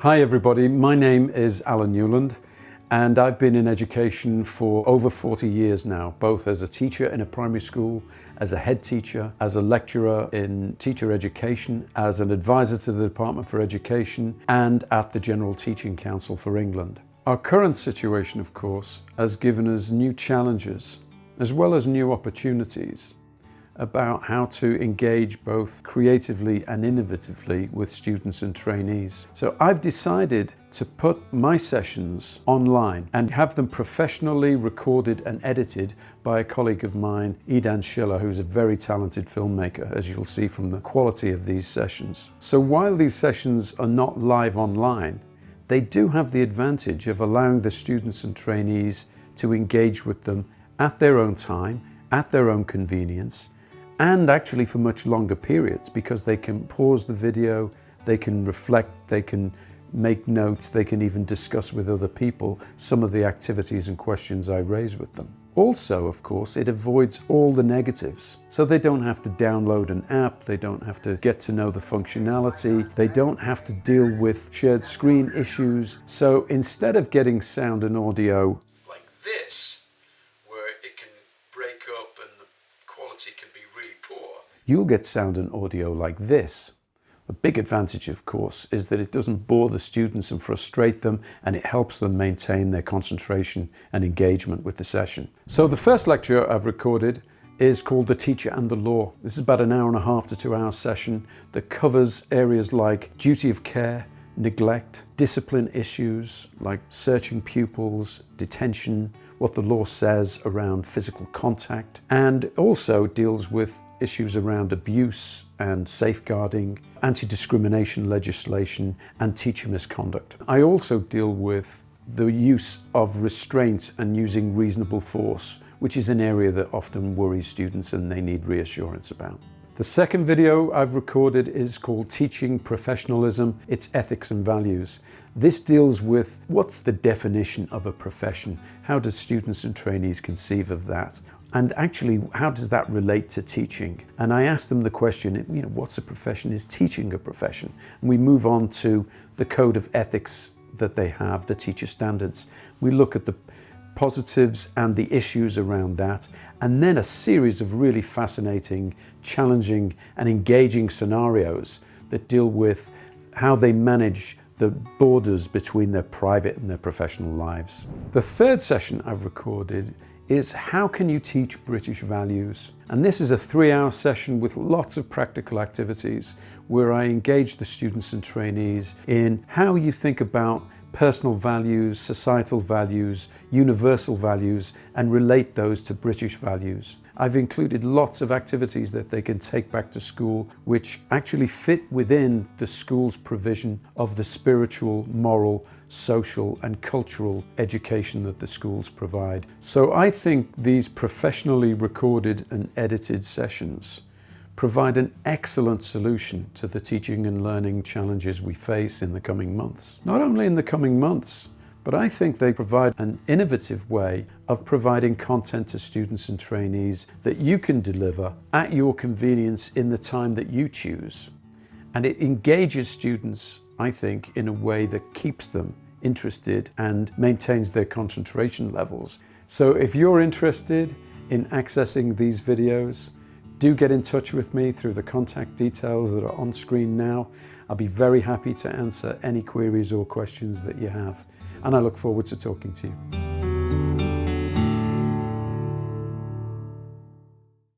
Hi everybody, my name is Alan Newland and I've been in education for over 40 years now, both as a teacher in a primary school, as a head teacher, as a lecturer in teacher education, as an advisor to the Department for Education and at the General Teaching Council for England. Our current situation, of course, has given us new challenges as well as new opportunities about how to engage both creatively and innovatively with students and trainees. So I've decided to put my sessions online and have them professionally recorded and edited by a colleague of mine, Edan Schiller, who's a very talented filmmaker, as you'll see from the quality of these sessions. So while these sessions are not live online, they do have the advantage of allowing the students and trainees to engage with them at their own time, at their own convenience, and actually for much longer periods, because they can pause the video, they can reflect, they can make notes, they can even discuss with other people some of the activities and questions I raise with them. Also, of course, it avoids all the negatives. So they don't have to download an app, they don't have to get to know the functionality, they don't have to deal with shared screen issues. So instead of getting sound and audio like this, where it can break up and the quality can be really poor, you'll get sound and audio like this. The big advantage, of course, is that it doesn't bore the students and frustrate them, and it helps them maintain their concentration and engagement with the session. So the first lecture I've recorded is called The Teacher and the Law. This is about an hour and a half to 2 hour session that covers areas like duty of care, neglect, discipline issues like searching pupils, detention, what the law says around physical contact, and also deals with issues around abuse and safeguarding, anti-discrimination legislation, and teacher misconduct. I also deal with the use of restraint and using reasonable force, which is an area that often worries students and they need reassurance about. The second video I've recorded is called Teaching Professionalism, Its Ethics and Values. This deals with what's the definition of a profession? How do students and trainees conceive of that? And actually, how does that relate to teaching? And I asked them the question, what's a profession? Is teaching a profession? And we move on to the code of ethics that they have, the teacher standards. We look at the positives and the issues around that, and then a series of really fascinating, challenging and engaging scenarios that deal with how they manage the borders between their private and their professional lives. The third session I've recorded is how can you teach British values? And this is a 3 hour session with lots of practical activities where I engage the students and trainees in how you think about personal values, societal values, universal values, and relate those to British values. I've included lots of activities that they can take back to school, which actually fit within the school's provision of the spiritual, moral, social, and cultural education that the schools provide. So I think these professionally recorded and edited sessions provide an excellent solution to the teaching and learning challenges we face in the coming months. Not only in the coming months, but I think they provide an innovative way of providing content to students and trainees that you can deliver at your convenience in the time that you choose. And it engages students, I think, in a way that keeps them interested and maintains their concentration levels. So if you're interested in accessing these videos, do get in touch with me through the contact details that are on screen now. I'll be very happy to answer any queries or questions that you have, and I look forward to talking to you.